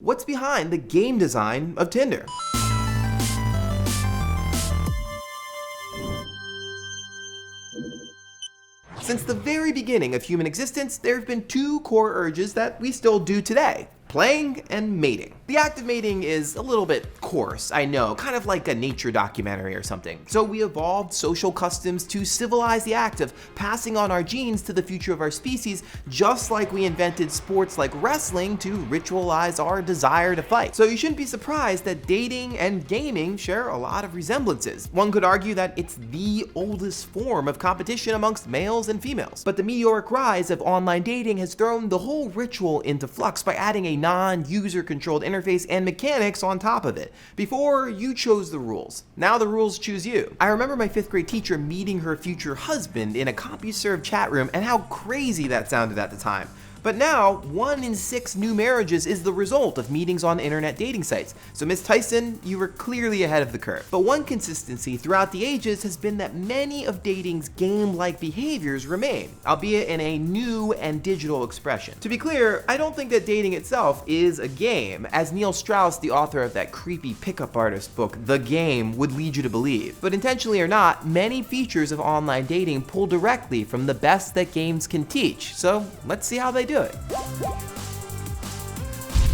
What's behind the game design of Tinder? Since the very beginning of human existence, there have been two core urges that we still do today: playing and mating. The act of mating is a little bit coarse, I know, kind of like a nature documentary or something. So we evolved social customs to civilize the act of passing on our genes to the future of our species, just like we invented sports like wrestling to ritualize our desire to fight. So you shouldn't be surprised that dating and gaming share a lot of resemblances. One could argue that it's the oldest form of competition amongst males and females. But the meteoric rise of online dating has thrown the whole ritual into flux by adding a non-user controlled interface and mechanics on top of it. Before, you chose the rules. Now the rules choose you. I remember my 5th grade teacher meeting her future husband in a CompuServe chat room and how crazy that sounded at the time. But now, 1 in 6 new marriages is the result of meetings on internet dating sites. So Ms. Tyson, you were clearly ahead of the curve. But one consistency throughout the ages has been that many of dating's game-like behaviors remain, albeit in a new and digital expression. To be clear, I don't think that dating itself is a game, as Neil Strauss, the author of that creepy pickup artist book, The Game, would lead you to believe. But intentionally or not, many features of online dating pull directly from the best that games can teach. So let's see how they do it.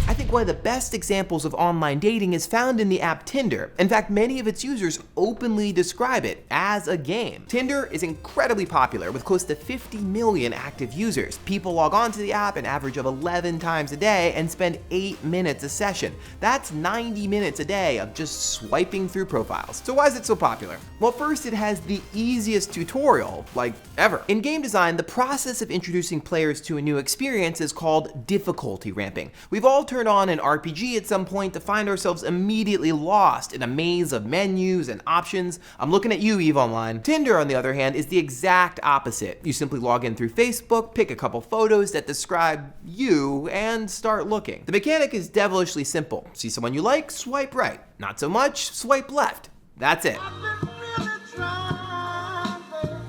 I think one of the best examples of online dating is found in the app Tinder. In fact, many of its users openly describe it as a game. Tinder is incredibly popular with close to 50 million active users. People log on to the app an average of 11 times a day and spend 8 minutes a session. That's 90 minutes a day of just swiping through profiles. So why is it so popular? Well, first, it has the easiest tutorial, like, ever. In game design, the process of introducing players to a new experience is called difficulty ramping. We've all turned on an RPG at some point to find ourselves immediately lost in a maze of menus and options. I'm looking at you, Eve Online. Tinder, on the other hand, is the exact opposite. You simply log in through Facebook, pick a couple photos that describe you, and start looking. The mechanic is devilishly simple. See someone you like, swipe right. Not so much, swipe left. That's it.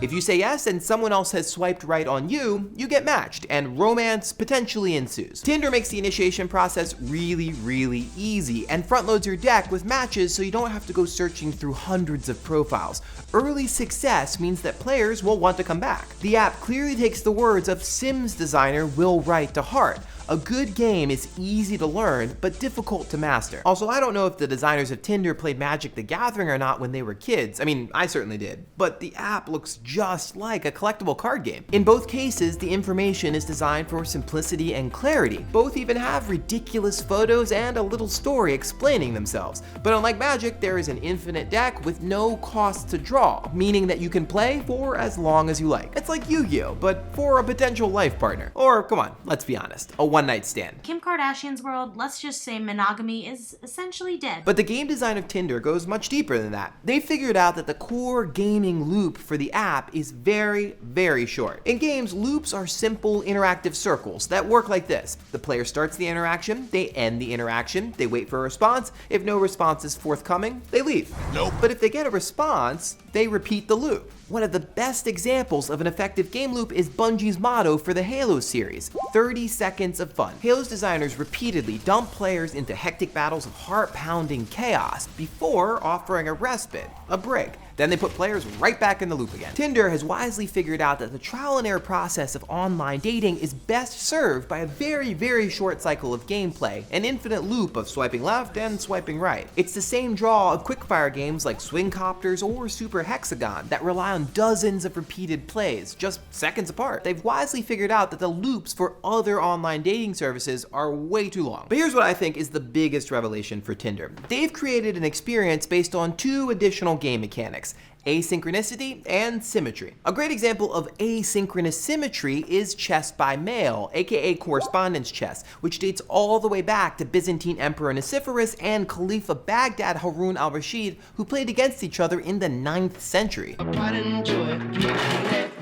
If you say yes and someone else has swiped right on you, you get matched, and romance potentially ensues. Tinder makes the initiation process really, really easy and front loads your deck with matches so you don't have to go searching through hundreds of profiles. Early success means that players will want to come back. The app clearly takes the words of Sims designer Will Wright to heart. A good game is easy to learn, but difficult to master. Also, I don't know if the designers of Tinder played Magic the Gathering or not when they were kids. I mean, I certainly did. But the app looks just like a collectible card game. In both cases, the information is designed for simplicity and clarity. Both even have ridiculous photos and a little story explaining themselves. But unlike Magic, there is an infinite deck with no cost to draw, meaning that you can play for as long as you like. It's like Yu-Gi-Oh, but for a potential life partner. Or, come on, let's be honest, a one-night stand. Kim Kardashian's world, let's just say monogamy is essentially dead. But the game design of Tinder goes much deeper than that. They figured out that the core gaming loop for the app is very, very short. In games, loops are simple interactive circles that work like this. The player starts the interaction, they end the interaction, they wait for a response. If no response is forthcoming, they leave. Nope. But if they get a response, they repeat the loop. One of the best examples of an effective game loop is Bungie's motto for the Halo series: 30 seconds of fun. Halo's designers repeatedly dump players into hectic battles of heart-pounding chaos before offering a respite, a break. Then they put players right back in the loop again. Tinder has wisely figured out that the trial and error process of online dating is best served by a very, very short cycle of gameplay, an infinite loop of swiping left and swiping right. It's the same draw of quickfire games like Swing Copters or Super Hexagon that rely on dozens of repeated plays, just seconds apart. They've wisely figured out that the loops for other online dating services are way too long. But here's what I think is the biggest revelation for Tinder. They've created an experience based on 2 additional game mechanics: asynchronicity and symmetry. A great example of asynchronous symmetry is chess by mail, aka correspondence chess, which dates all the way back to Byzantine Emperor Nicephorus and Khalifa Baghdad Harun al-Rashid, who played against each other in the 9th century.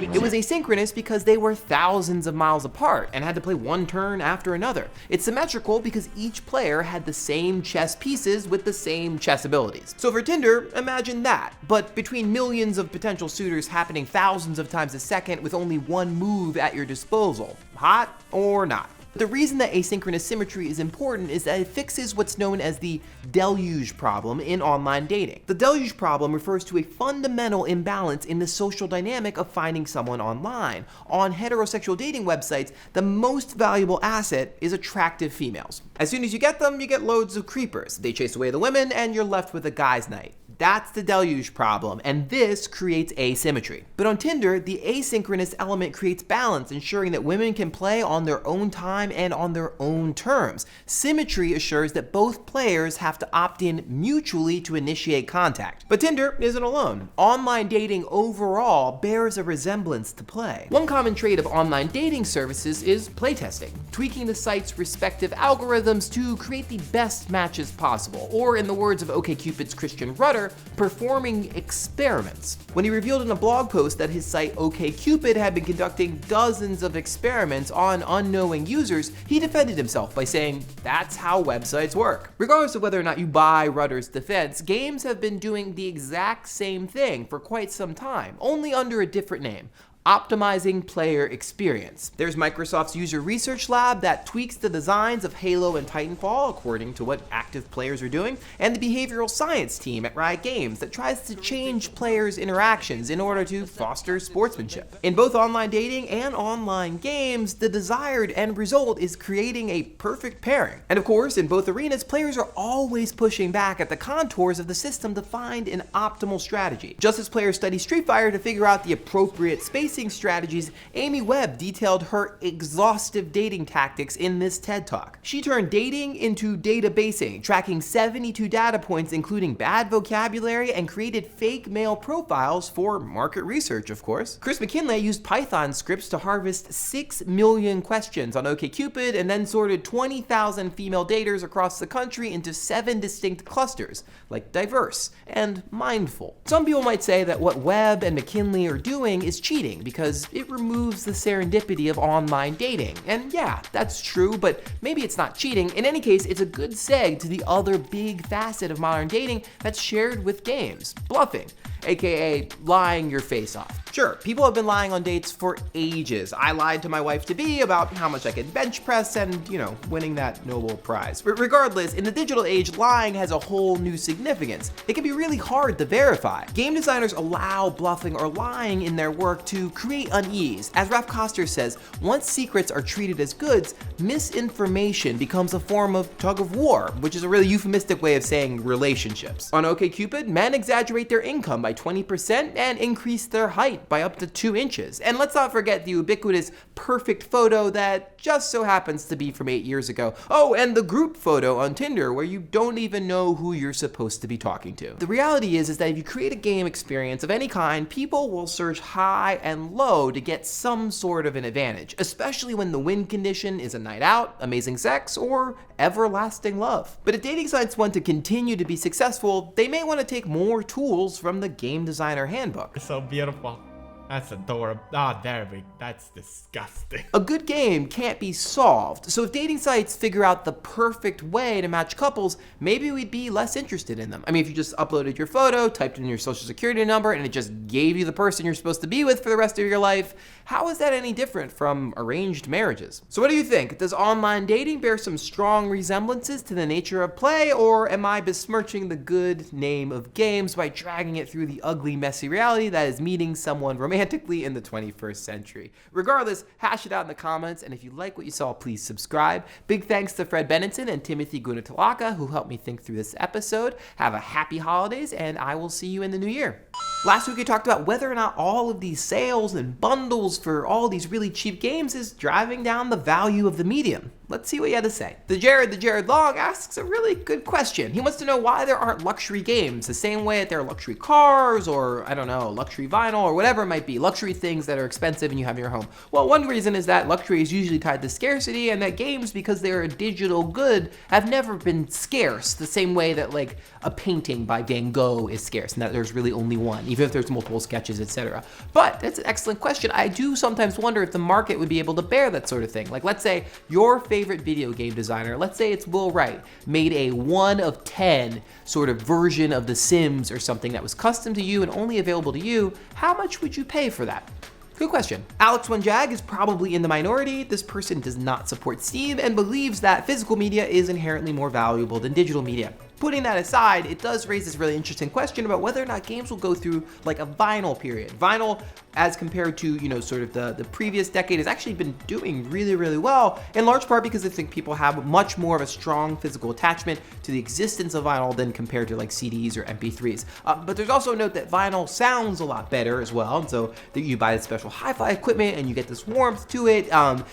It was asynchronous because they were thousands of miles apart and had to play one turn after another. It's symmetrical because each player had the same chess pieces with the same chess abilities. So for Tinder, imagine that, but between millions of potential suitors happening thousands of times a second with only one move at your disposal. Hot or not? The reason that asynchronous symmetry is important is that it fixes what's known as the deluge problem in online dating. The deluge problem refers to a fundamental imbalance in the social dynamic of finding someone online. On heterosexual dating websites, the most valuable asset is attractive females. As soon as you get them, you get loads of creepers. They chase away the women, and you're left with a guy's night. That's the deluge problem, and this creates asymmetry. But on Tinder, the asynchronous element creates balance, ensuring that women can play on their own time and on their own terms. Symmetry assures that both players have to opt in mutually to initiate contact. But Tinder isn't alone. Online dating overall bears a resemblance to play. One common trait of online dating services is playtesting, tweaking the site's respective algorithms to create the best matches possible, or in the words of OkCupid's Christian Rudder, performing experiments. When he revealed in a blog post that his site OkCupid had been conducting dozens of experiments on unknowing users, he defended himself by saying, "That's how websites work." Regardless of whether or not you buy Rudder's defense, games have been doing the exact same thing for quite some time, only under a different name: optimizing player experience. There's Microsoft's user research lab that tweaks the designs of Halo and Titanfall according to what active players are doing, and the behavioral science team at Riot Games that tries to change players' interactions in order to foster sportsmanship. In both online dating and online games, the desired end result is creating a perfect pairing. And of course, in both arenas, players are always pushing back at the contours of the system to find an optimal strategy. Just as players study Street Fighter to figure out the appropriate spacing strategies, Amy Webb detailed her exhaustive dating tactics in this TED Talk. She turned dating into databasing, tracking 72 data points including bad vocabulary, and created fake male profiles for market research, of course. Chris McKinley used Python scripts to harvest 6 million questions on OkCupid and then sorted 20,000 female daters across the country into 7 distinct clusters, like diverse and mindful. Some people might say that what Webb and McKinley are doing is cheating, because it removes the serendipity of online dating. And yeah, that's true, but maybe it's not cheating. In any case, it's a good seg to the other big facet of modern dating that's shared with games: bluffing, aka lying your face off. Sure, people have been lying on dates for ages. I lied to my wife-to-be about how much I could bench press and, winning that Nobel Prize. But regardless, in the digital age, lying has a whole new significance. It can be really hard to verify. Game designers allow bluffing or lying in their work to create unease. As Ralph Koster says, once secrets are treated as goods, misinformation becomes a form of tug of war, which is a really euphemistic way of saying relationships. On OkCupid, men exaggerate their income by 20% and increase their height by up to 2 inches. And let's not forget the ubiquitous perfect photo that just so happens to be from 8 years ago. Oh, and the group photo on Tinder where you don't even know who you're supposed to be talking to. The reality is that if you create a game experience of any kind, people will search high and low to get some sort of an advantage, especially when the win condition is a night out, amazing sex, or everlasting love. But if dating sites want to continue to be successful, they may want to take more tools from the game designer handbook. It's so beautiful. That's adorable. Oh, there we go. That's disgusting. A good game can't be solved, so if dating sites figure out the perfect way to match couples, maybe we'd be less interested in them. I mean, if you just uploaded your photo, typed in your social security number, and it just gave you the person you're supposed to be with for the rest of your life, how is that any different from arranged marriages? So what do you think? Does online dating bear some strong resemblances to the nature of play, or am I besmirching the good name of games by dragging it through the ugly, messy reality that is meeting someone romantically in the 21st century? Regardless, hash it out in the comments, and if you like what you saw, please subscribe. Big thanks to Fred Benenson and Timothy Gunatalaka, who helped me think through this episode. Have a happy holidays, and I will see you in the new year. Last week we talked about whether or not all of these sales and bundles for all these really cheap games is driving down the value of the medium. Let's see what you had to say. The Jared Long asks a really good question. He wants to know why there aren't luxury games the same way that there are luxury cars or, I don't know, luxury vinyl or whatever it might be, luxury things that are expensive and you have in your home. Well, one reason is that luxury is usually tied to scarcity, and that games, because they're a digital good, have never been scarce the same way that like a painting by Van Gogh is scarce and that there's really only one, even if there's multiple sketches, etc. But that's an excellent question. I do sometimes wonder if the market would be able to bear that sort of thing. Like, let's say your favorite video game designer, let's say it's Will Wright, made a 1 of 10 sort of version of The Sims or something that was custom to you and only available to you. How much would you pay for that? Good question. Alex1Jag is probably in the minority. This person does not support Steam and believes that physical media is inherently more valuable than digital media. Putting that aside, it does raise this really interesting question about whether or not games will go through like a vinyl period. Vinyl, as compared to, sort of the previous decade, has actually been doing really, really well, in large part because I think people have much more of a strong physical attachment to the existence of vinyl than compared to like CDs or MP3s. But there's also a note that vinyl sounds a lot better as well, and so that you buy the special hi-fi equipment and you get this warmth to it.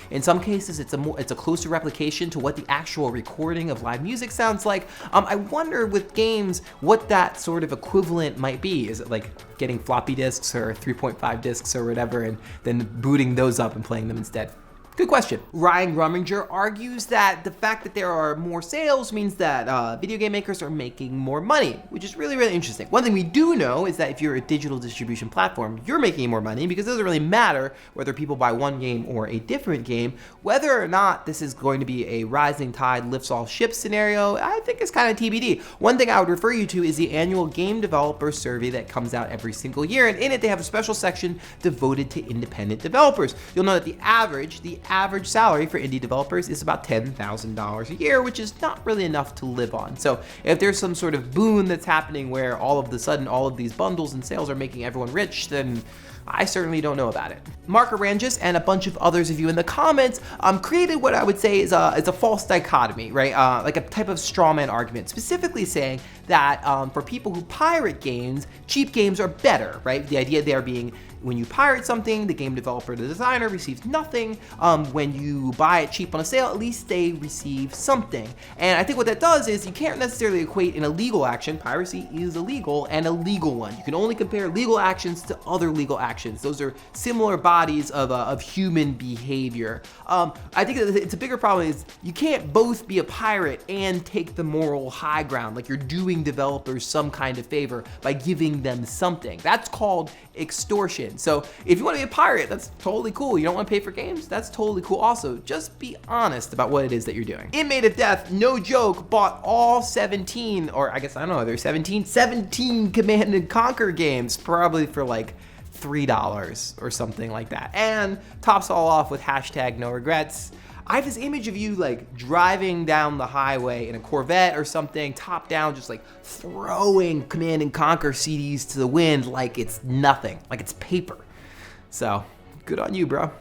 In some cases, it's a closer replication to what the actual recording of live music sounds like. I wonder with games what that sort of equivalent might be. Is it like getting floppy disks or 3.5 disks or whatever and then booting those up and playing them instead? Good question. Ryan Rumminger argues that the fact that there are more sales means that video game makers are making more money, which is really, really interesting. One thing we do know is that if you're a digital distribution platform, you're making more money because it doesn't really matter whether people buy one game or a different game. Whether or not this is going to be a rising tide lifts all ships scenario, I think is kind of TBD. One thing I would refer you to is the annual game developer survey that comes out every single year, and in it they have a special section devoted to independent developers. You'll know that the average salary for indie developers is about $10,000 a year, which is not really enough to live on. So if there's some sort of boon that's happening where all of a sudden all of these bundles and sales are making everyone rich, then I certainly don't know about it. Mark Arangis and a bunch of others of you in the comments created what I would say is a false dichotomy, right? Like a type of straw man argument, specifically saying that for people who pirate games, cheap games are better, right? The idea there being when you pirate something, the game developer, the designer receives nothing. When you buy it cheap on a sale, at least they receive something. And I think what that does is you can't necessarily equate an illegal action, piracy is illegal, and a legal one. You can only compare legal actions to other legal actions. Those are similar bodies of human behavior. I think that it's a bigger problem is you can't both be a pirate and take the moral high ground, like you're doing developers some kind of favor by giving them something. That's called extortion. So if you want to be a pirate, that's totally cool. You don't want to pay for games? That's totally cool also. Just be honest about what it is that you're doing. Inmate of Death, no joke, bought all 17, or I guess I don't know, there's 17 Command and Conquer games, probably for like $3 or something like that. And tops all off with hashtag no regrets. I have this image of you like driving down the highway in a Corvette or something, top down, just like throwing Command and Conquer CDs to the wind like it's nothing, like it's paper. So good on you, bro.